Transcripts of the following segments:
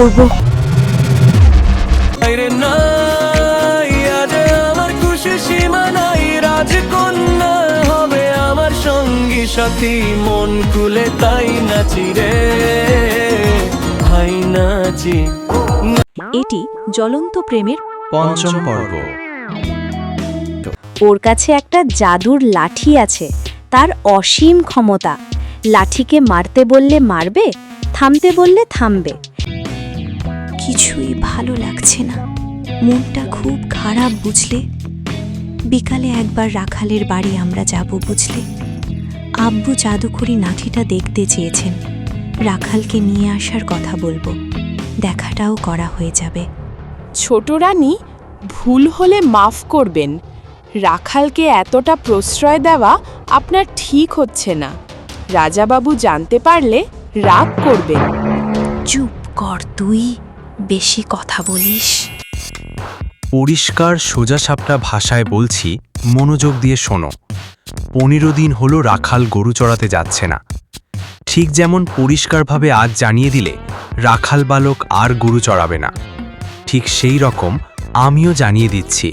করব। আমার খুশি সীমা নাই, রাজকন্যা হবে আমার সঙ্গী সাথী, মন খুলে তাই নাচি রে ভাই নাচি। এটি জ্বলন্ত প্রেমের পঞ্চম পর্ব। ওর কাছে একটা জাদুর লাঠি আছে, তার অসীম ক্ষমতা। লাঠিকে মারতে বললে মারবে, থামতে বললে থামবে। কিছুই ভালো লাগছে না, মনটা খুব খারাপ বুঝলে। বিকালে একবার রাখালের বাড়ি আমরা যাব বুঝলে। আব্বু জাদুকরি লাঠিটা দেখতে চেয়েছেন, রাখালকে নিয়ে আসার কথা বলবো, দেখাটাও করা হয়ে যাবে। ছোট রানী, ভুল হলে মাফ করবেন। রাখালকে এতটা প্রশ্রয় দেওয়া আপনার ঠিক হচ্ছে না। রাজাবাবু জানতে পারলে রাগ করবেন। চুপ কর তুই, বেশি কথা বলিস। পরিষ্কার সোজাসাপটা ভাষায় বলছি, মনোযোগ দিয়ে শোনো। 15 দিন হলো রাখাল গরু চড়াতে যাচ্ছে না। ঠিক যেমন পরিষ্কারভাবে আজ জানিয়ে দিলে রাখাল বালক আর গরু চড়াবে না, ঠিক সেই রকম আমিও জানিয়ে দিচ্ছি,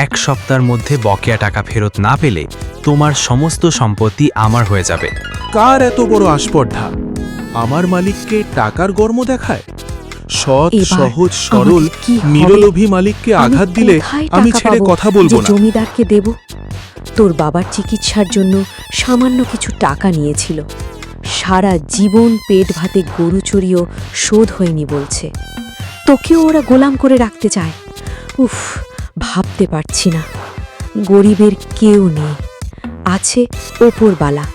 1 সপ্তাহের মধ্যে বকেয়া টাকা ফেরত না পেলে তোমার সমস্ত সম্পত্তি আমার হয়ে যাবে। কার এত বড় আস্পর্ধা? আমার মালিককে টাকার গর্ম দেখায়? সৎ, সহজ, সরল, নিরলোভী মালিককে আঘাত দিলে আমি ছেড়ে কথা বলবো না। জমিদারকে দেব। তোর বাবার চিকিৎসার জন্য সামান্য কিছু টাকা নিয়েছিল, সারা জীবন পেট ভাতে গরু চড়িয়েও শোধ হয়নি বলছে। তোকেও ওরা গোলাম করে রাখতে চায়। উফ, ভাবতে পারছি না। গরিবের কেউ নেই, আছে ওপরবালা,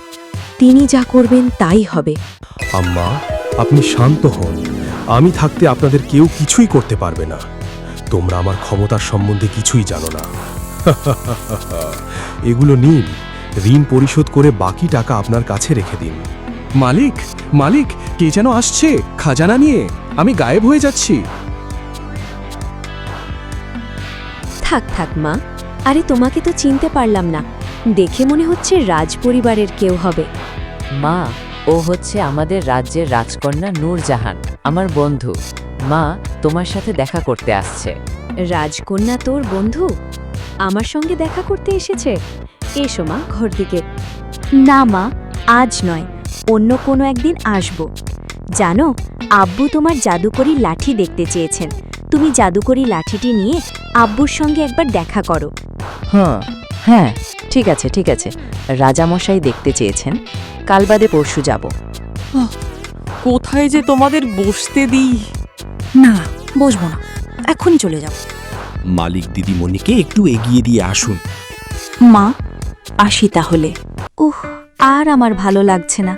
তিনি যা করবেন তাই হবে। আম্মা, আপনি শান্ত হন। আমি থাকতে আপনাদের কেউ কিছুই করতে পারবে না। তোমরা আমার ক্ষমতার সম্বন্ধে কিছুই জানো না। এগুলো নিন, ঋণ পরিশোধ করে বাকি টাকা আপনার কাছে রেখে দিন। মালিক, মালিক, কে যেন আসছে খাজানা নিয়ে। আমি গায়েব হয়ে যাচ্ছি। থাক থাক মা, আরে তোমাকে তো চিনতে পারলাম না, দেখে মনে হচ্ছে রাজপরিবারের কেউ হবে। মা, ও হচ্ছে আমাদের রাজ্যের রাজকন্যা নূরজাহান, আমার বন্ধু। মা, তোমার সাথে দেখা করতে আসছে। রাজকন্যা তোর বন্ধু আমার সঙ্গে দেখা করতে এসেছে? এসো মা, ঘর দিকে। না মা, আজ নয়, অন্য কোনো একদিন আসব। জানো, আব্বু তোমার জাদুকরি লাঠি দেখতে চেয়েছেন। তুমি জাদুকরি লাঠিটি নিয়ে আব্বুর সঙ্গে একবার দেখা করো। হ্যাঁ, ঠিক আছে ঠিক আছে। রাজামশাই দেখতে চেয়েছেন, কাল বাদে পরশু যাব। কোথায় যে তোমাদের বসতে দিই। না, বসবো না, এখন চলে যাও। মালিক দিদিমণিকে একটু এগিয়ে দিয়ে আসুন। মা, আসি তাহলে। উহ, আর আমার ভালো লাগছে না।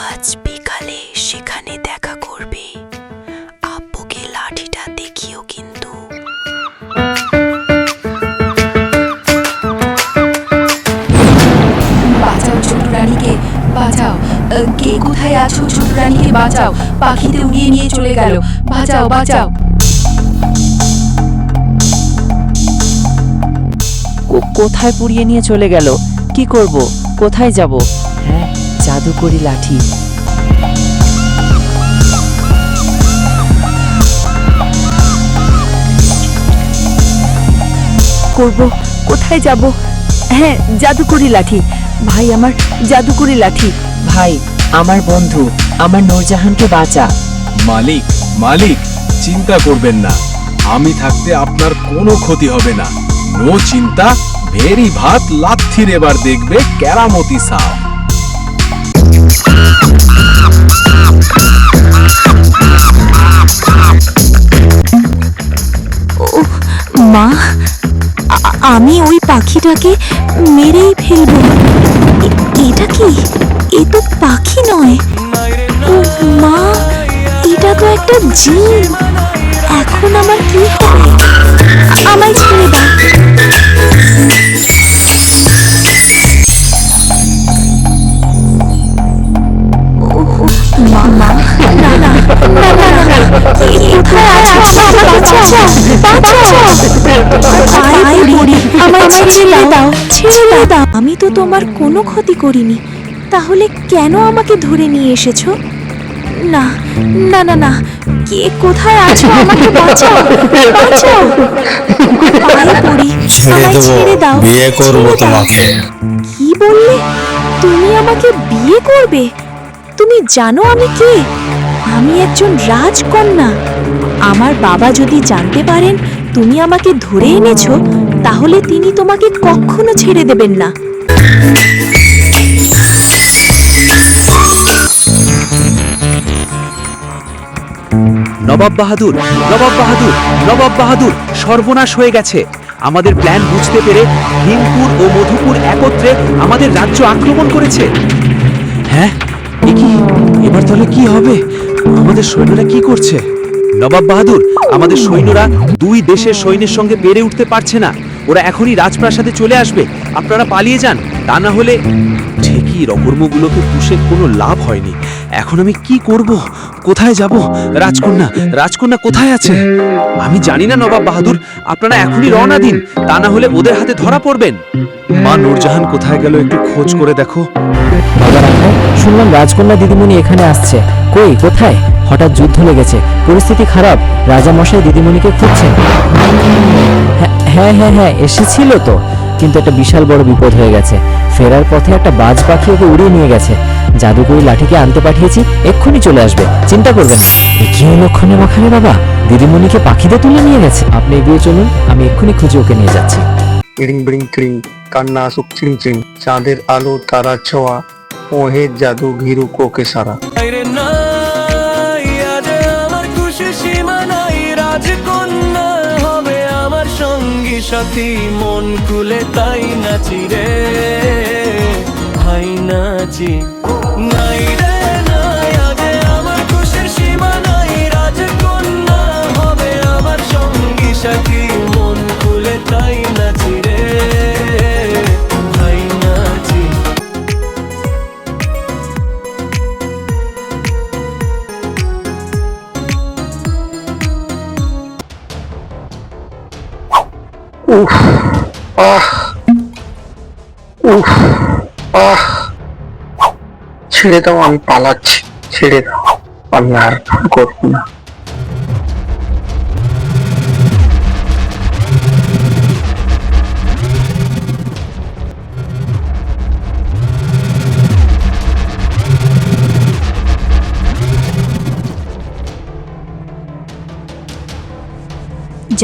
আজ বিকালে সেখানে দেখা করবে, আব্বুকে লাঠিটা দেখিও কিন্তু। বাঁচাও ছোট রানীকে, বাঁচাও। কে কোথায় আছো? ছোট রানীকে বাঁচাও, পাখিতে উড়িয়ে নিয়ে চলে গেল। বাঁচাও, বাঁচাও। কোথায় পুড়িয়ে নিয়ে চলে গেল? কি করব? কোথায় যাব? হ্যাঁ, জাদুকরি লাঠি। করব, কোথায় যাব? হ্যাঁ, জাদুকরি লাঠি। ভাই, আমার জাদুকরি লাঠি। ভাই, আমার বন্ধু, আমার নূরজাহানকে বাঁচা। মালিক, মালিক, চিন্তা করবেন না। আমি থাকতে আপনার কোনো ক্ষতি হবে না। নো চিন্তা, ভেরি ভাত লাথির এবার দেখবে কেরামতি সাও। মা, আমি ওই পাখিটাকে মেরেই ফেলবো। এটা কি? এ তো পাখি নয়। ও মা, এটা তো একটা জিন। এখন আমার কি হবে? আমায় ছেড়ে দাও। মা, না না না না না, কোথায় আছো? বাঁচাও, বাঁচাও। পায়ে পড়ি, আমায় ছেড়ে দাও, ছেড়ে দাও। আমি তো তোমার কোনো ক্ষতি করিনি, তাহলে কেন আমাকে ধরে নিয়ে এসেছো? না না না না, কে কোথায় আছো? আমাকে বাঁচাও, বাঁচাও, পায়ে পড়ি, আমায় ছেড়ে দাও, বিয়ে করব ছেড়ে দাও। তোমাকে। কি বললে? তুমি আমাকে বিয়ে করবে? তুমি জানো আমি কে? আমি একজন রাজকন্যা। আমার বাবা যদি জানতে পারেন তুমি আমাকে ধরে এনেছো, তাহলে তিনি তোমাকে কখনো ছেড়ে দেবেন না। নবাব বাহাদুর, নবাব বাহাদুর, নবাব বাহাদুর, সর্বনাশ হয়ে গেছে। আমাদের প্ল্যান বুঝতে পেরে ভীমপুর ও মধুপুর একত্রে আমাদের রাজ্য আক্রমণ করেছে। হ্যাঁ, এ কি? এবার তাহলে কি হবে? আমাদের সৈন্যরা কি করছে? নবাব বাহাদুর, আমাদের সৈন্যরা দুই দেশের সৈন্যের সঙ্গে পেরে উঠতে পারছে না। ওরা এখনই রাজপ্রাসাদে চলে আসবে। আপনারা পালিয়ে যান, তা না হলে ঠিকই রকর্মগুলোকে পুষে কোনো লাভ হয়নি। এখন আমি কি করব? কোথায় যাব? রাজকন্যা, রাজকন্যা কোথায় আছে? আমি জানি না নবাব বাহাদুর, আপনারা এখনই রওনা দিন, তা না হলে ওদের হাতে ধরা পড়বেন। মা নূরজাহান কোথায় গেল একটু খোঁজ করে দেখো। বাবা রাখাল, শুনলাম রাজকন্যা দিদিমণি এখানে আসছে। কই, কোথায়? হঠাৎ যুদ্ধ লেগেছে, পরিস্থিতি খারাপ, রাজা মশাই দিদিমণিকে খুঁজছেন। হ্যাঁ হ্যাঁ হ্যাঁ, এসেছিল তো, কিন্তু একটা বিশাল বড় বিপদ হয়ে গেছে। ফেরার পথে একটা বাজ পাখি ওকে উড়িয়ে নিয়ে গেছে। জাদুকরি লাঠিকে আনতে পাঠিয়েছি, এক্ষুনি চলে আসবে, চিন্তা করবেন না। কি লক্ষণে মাখানে বাবা, দিদিমণিকে পাখিতে তুলে নিয়ে গেছে। আপনি এগিয়ে চলুন, আমি এক্ষুনি খুঁজে ওকে নিয়ে যাচ্ছি। ইড়িং বিড়িং টিড়িং, কান্না সুখ চিং চিং, চাঁদের আলো তারা ছোঁয়া, মোহের জাদু ঘিরু কোকে সারা। আরে নাই, আজ আমার খুশি সীমা নাই, রাজকন্যা হবে আমার সঙ্গী সাথী, মন খুলে তাই নাচি রে, হাই নাচি। নাই রে নাই, আজ আমার খুশির সীমা নাই, রাজকন্যা হবে আমার সঙ্গী সাথী, মন খুলে তাই নাচি রে, হাই নাচি। উফ, আহ, উফ, আহ, ছেড়ে দাও, আমি পালাচ্ছি, ছেড়ে দাও, আমি আর করব না।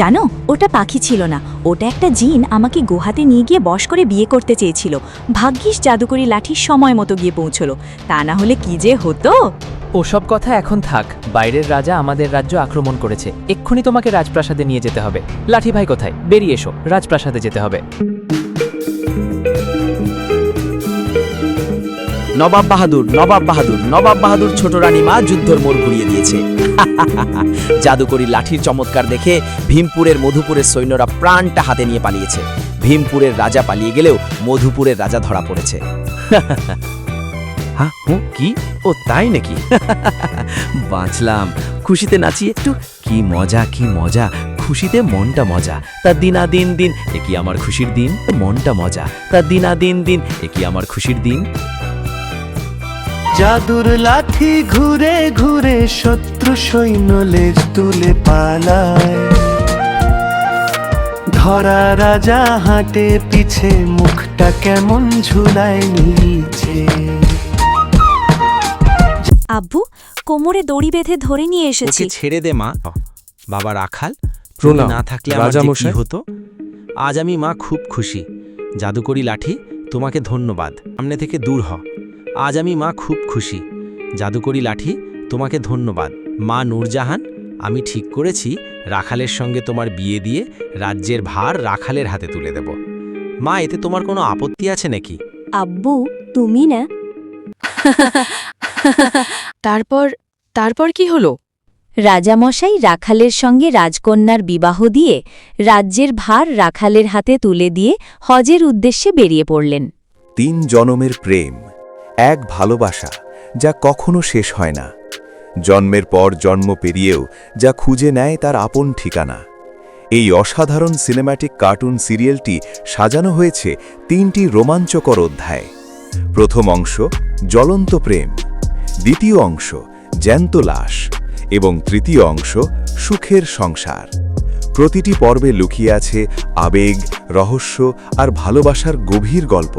জানো, ওটা পাখি ছিল না, ওটা একটা জিন আমাকে গুহাতে নিয়ে গিয়ে বশ করে বিয়ে করতে চেয়েছিল। ভাগ্যিস জাদুকরি লাঠি সময় মতো গিয়ে পৌঁছলো, তা না হলে কি যে হতো। ওসব কথা এখন থাক, বাইরের রাজা আমাদের রাজ্য আক্রমণ করেছে, এক্ষুনি তোমাকে রাজপ্রাসাদে নিয়ে যেতে হবে। লাঠি ভাই কোথায়? বেরিয়ে এসো, রাজপ্রাসাদে যেতে হবে। নবাব বাহাদুর, নবাব বাহাদুর, নবাব বাহাদুর ছোট রানীমা যুদ্ধর মোড় ঘুরিয়ে দিয়েছে। জাদুকরি লাঠির চমৎকার দেখে ভীমপুরের মধুপুরের সৈন্যরা প্রাণটা হাতে নিয়ে পালিয়েছে। ভীমপুরের রাজা পালিয়ে গেলেও মধুপুরের রাজা ধরা পড়েছে। হ্যাঁ, কি? ও তাই নাকি? বাঁচলাম, খুশিতে নাচি একটু, কি মজা কি মজা, খুশিতে মনটা মজা, তা দিনা দিন দিন এ কি আমার খুশির দিন, মনটা মজা, তা দিনা দিন দিন এ কি আমার খুশির দিন। জাদুর লাঠি ঘুরে ঘুরে শত্রু সৈন্য লেজ তুলে পালায়, ধরা রাজা হাঁটে পিছে, মুখটা কেমন ঝুলায় নিচে। আব্বু, কোমরে দড়ি বেঁধে ধরে নিয়ে ওকে এসেছি। ছেড়ে দে মা। বাবা রাখাল, তুমি প্রণাম, না থাকলে আমার যে রাজামশাই। কি হতো। আজ আমি মা খুব খুশি। জাদুকরি লাঠি, তোমাকে ধন্যবাদ। সামনে থেকে দূর হ। আজ আমি মা খুব খুশি। জাদুকরি লাঠি, তোমাকে ধন্যবাদ। মা নূরজাহান, আমি ঠিক করেছি রাখালের সঙ্গে তোমার বিয়ে দিয়ে রাজ্যের ভার রাখালের হাতে তুলে দেব। মা, এতে তোমার কোনো আপত্তি আছে নাকি? আব্বু, তুমি না? তারপর কি হলো? রাজামশাই রাখালের সঙ্গে রাজকন্যার বিবাহ দিয়ে রাজ্যের ভার রাখালের হাতে তুলে দিয়ে হজের উদ্দেশ্যে বেরিয়ে পড়লেন। 3 জনমের প্রেম, এক ভালোবাসা যা কখনো শেষ হয় না, জন্মের পর জন্ম পেরিয়েও যা খুঁজে নেয় তার আপন ঠিকানা। এই অসাধারণ সিনেম্যাটিক কার্টুন সিরিয়ালটি সাজানো হয়েছে 3টি রোমাঞ্চকর অধ্যায়। প্রথম অংশ জ্বলন্ত প্রেম, দ্বিতীয় অংশ জ্যান্ত লাশ এবং তৃতীয় অংশ সুখের সংসার। প্রতিটি পর্বে লুকিয়ে আছে আবেগ, রহস্য আর ভালোবাসার গভীর গল্প।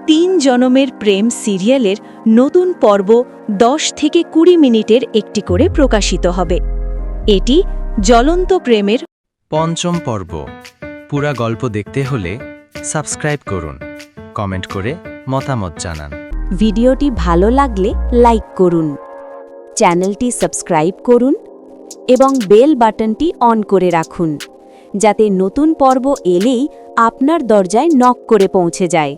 3 জনমের প্রেম সিরিয়ালের নতুন পর্ব 10 থেকে 20 মিনিটের একটি করে প্রকাশিত হবে। এটি জ্বলন্ত প্রেমের পঞ্চম পর্ব। পুরা গল্প দেখতে হলে সাবস্ক্রাইব করুন, কমেন্ট করে মতামত জানান। ভিডিওটি ভালো লাগলে লাইক করুন, চ্যানেলটি সাবস্ক্রাইব করুন এবং বেল বাটনটি অন করে রাখুন, যাতে নতুন পর্ব এলেই আপনার দরজায় নক করে পৌঁছে যায়।